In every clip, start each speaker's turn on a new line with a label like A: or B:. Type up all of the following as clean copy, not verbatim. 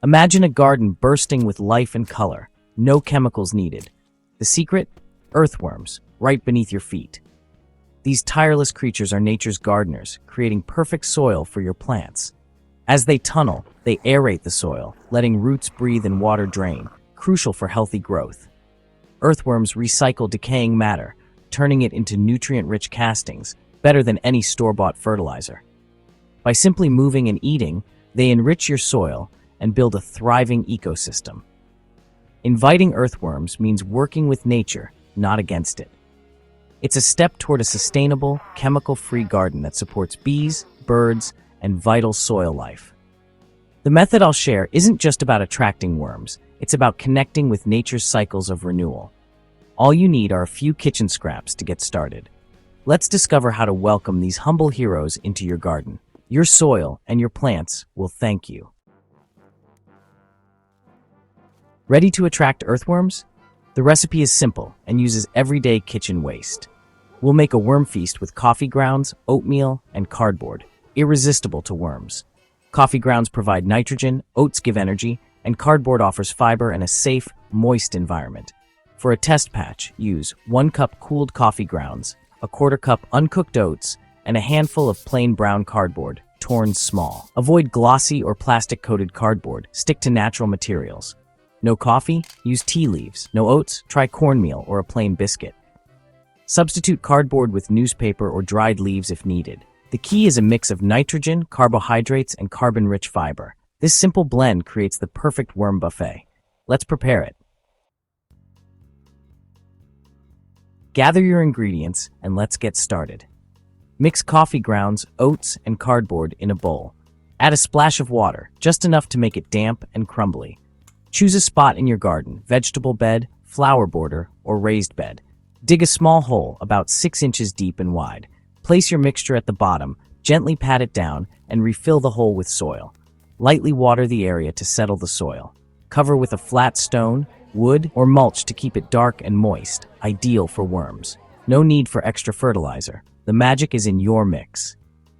A: Imagine a garden bursting with life and color, no chemicals needed. The secret? Earthworms, right beneath your feet. These tireless creatures are nature's gardeners, creating perfect soil for your plants. As they tunnel, they aerate the soil, letting roots breathe and water drain, crucial for healthy growth. Earthworms recycle decaying matter, turning it into nutrient-rich castings, better than any store-bought fertilizer. By simply moving and eating, they enrich your soil and build a thriving ecosystem. Inviting earthworms means working with nature, not against it. It's a step toward a sustainable, chemical-free garden that supports bees, birds, and vital soil life. The method I'll share isn't just about attracting worms, it's about connecting with nature's cycles of renewal. All you need are a few kitchen scraps to get started. Let's discover how to welcome these humble heroes into your garden. Your soil and your plants will thank you. Ready to attract earthworms? The recipe is simple and uses everyday kitchen waste. We'll make a worm feast with coffee grounds, oatmeal, and cardboard, irresistible to worms. Coffee grounds provide nitrogen, oats give energy, and cardboard offers fiber and a safe, moist environment. For a test patch, use 1 cup cooled coffee grounds, a 1/4 cup uncooked oats, and a handful of plain brown cardboard, torn small. Avoid glossy or plastic-coated cardboard, stick to natural materials. No coffee? Use tea leaves. No oats? Try cornmeal or a plain biscuit. Substitute cardboard with newspaper or dried leaves if needed. The key is a mix of nitrogen, carbohydrates, and carbon-rich fiber. This simple blend creates the perfect worm buffet. Let's prepare it. Gather your ingredients and let's get started. Mix coffee grounds, oats, and cardboard in a bowl. Add a splash of water, just enough to make it damp and crumbly. Choose a spot in your garden, vegetable bed, flower border, or raised bed. Dig a small hole about 6 inches deep and wide. Place your mixture at the bottom, gently pat it down, and refill the hole with soil. Lightly water the area to settle the soil. Cover with a flat stone, wood, or mulch to keep it dark and moist, ideal for worms. No need for extra fertilizer. The magic is in your mix.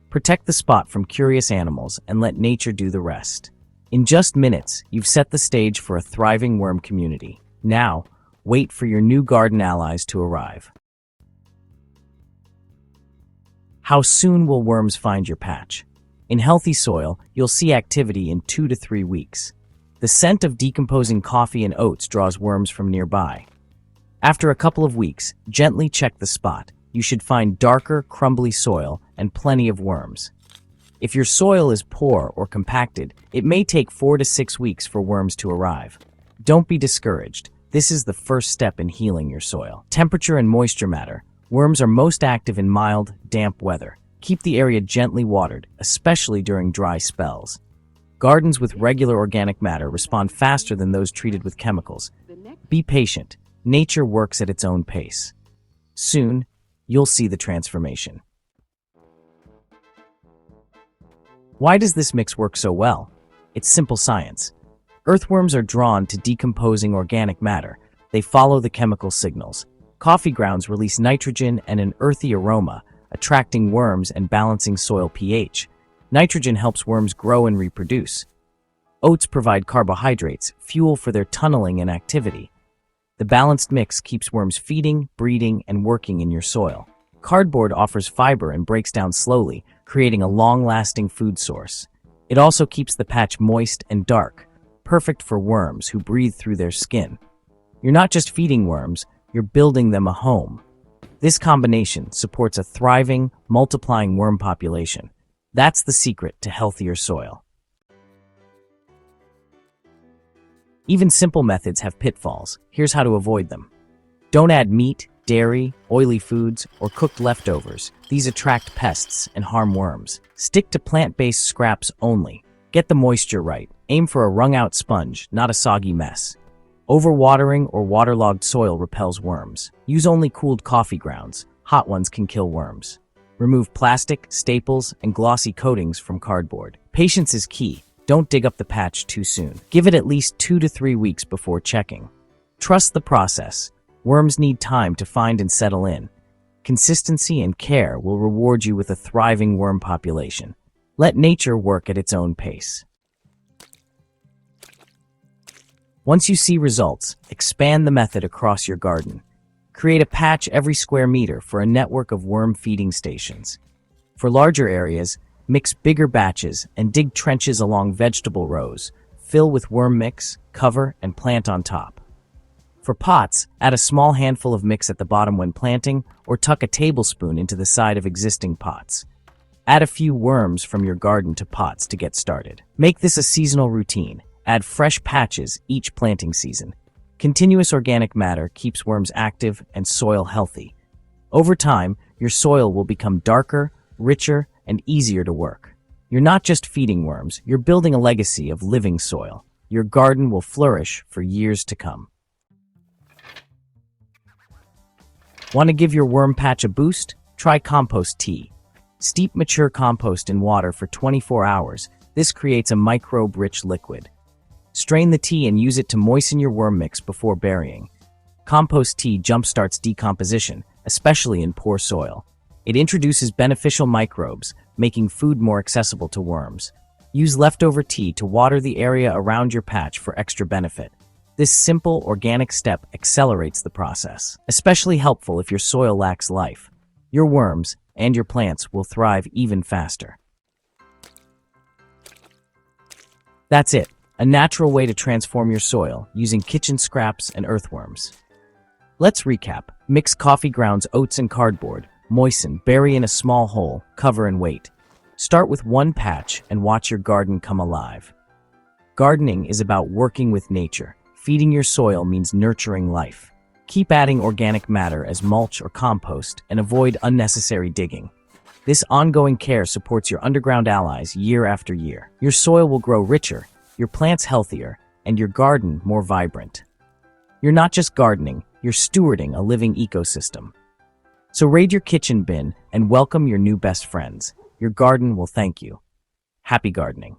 A: Protect the spot from curious animals and let nature do the rest. In just minutes, you've set the stage for a thriving worm community. Now, wait for your new garden allies to arrive. How soon will worms find your patch? In healthy soil, you'll see activity in 2 to 3 weeks. The scent of decomposing coffee and oats draws worms from nearby. After a couple of weeks, gently check the spot. You should find darker, crumbly soil and plenty of worms. If your soil is poor or compacted, it may take 4 to 6 weeks for worms to arrive. Don't be discouraged. This is the first step in healing your soil. Temperature and moisture matter. Worms are most active in mild, damp weather. Keep the area gently watered, especially during dry spells. Gardens with regular organic matter respond faster than those treated with chemicals. Be patient. Nature works at its own pace. Soon, you'll see the transformation. Why does this mix work so well? It's simple science. Earthworms are drawn to decomposing organic matter. They follow the chemical signals. Coffee grounds release nitrogen and an earthy aroma, attracting worms and balancing soil pH. Nitrogen helps worms grow and reproduce. Oats provide carbohydrates, fuel for their tunneling and activity. The balanced mix keeps worms feeding, breeding, and working in your soil. Cardboard offers fiber and breaks down slowly, creating a long-lasting food source. It also keeps the patch moist and dark, perfect for worms who breathe through their skin. You're not just feeding worms, you're building them a home. This combination supports a thriving, multiplying worm population. That's the secret to healthier soil. Even simple methods have pitfalls. Here's how to avoid them. Don't add meat, dairy, oily foods, or cooked leftovers. These attract pests and harm worms. Stick to plant-based scraps only. Get the moisture right. Aim for a wrung-out sponge, not a soggy mess. Overwatering or waterlogged soil repels worms. Use only cooled coffee grounds. Hot ones can kill worms. Remove plastic, staples, and glossy coatings from cardboard. Patience is key. Don't dig up the patch too soon. Give it at least 2 to 3 weeks before checking. Trust the process. Worms need time to find and settle in. Consistency and care will reward you with a thriving worm population. Let nature work at its own pace. Once you see results, expand the method across your garden. Create a patch every square meter for a network of worm feeding stations. For larger areas, mix bigger batches and dig trenches along vegetable rows. Fill with worm mix, cover, and plant on top. For pots, add a small handful of mix at the bottom when planting, or tuck a tablespoon into the side of existing pots. Add a few worms from your garden to pots to get started. Make this a seasonal routine. Add fresh patches each planting season. Continuous organic matter keeps worms active and soil healthy. Over time, your soil will become darker, richer, and easier to work. You're not just feeding worms, you're building a legacy of living soil. Your garden will flourish for years to come. Want to give your worm patch a boost? Try compost tea. Steep mature compost in water for 24 hours. This creates a microbe-rich liquid. Strain the tea and use it to moisten your worm mix before burying. Compost tea jumpstarts decomposition, especially in poor soil. It introduces beneficial microbes, making food more accessible to worms. Use leftover tea to water the area around your patch for extra benefit. This simple, organic step accelerates the process, especially helpful if your soil lacks life. Your worms and your plants will thrive even faster. That's it. A natural way to transform your soil using kitchen scraps and earthworms. Let's recap. Mix coffee grounds, oats, and cardboard. Moisten, bury in a small hole, cover and wait. Start with one patch and watch your garden come alive. Gardening is about working with nature. Feeding your soil means nurturing life. Keep adding organic matter as mulch or compost and avoid unnecessary digging. This ongoing care supports your underground allies year after year. Your soil will grow richer, your plants healthier, and your garden more vibrant. You're not just gardening, you're stewarding a living ecosystem. So raid your kitchen bin and welcome your new best friends. Your garden will thank you. Happy gardening.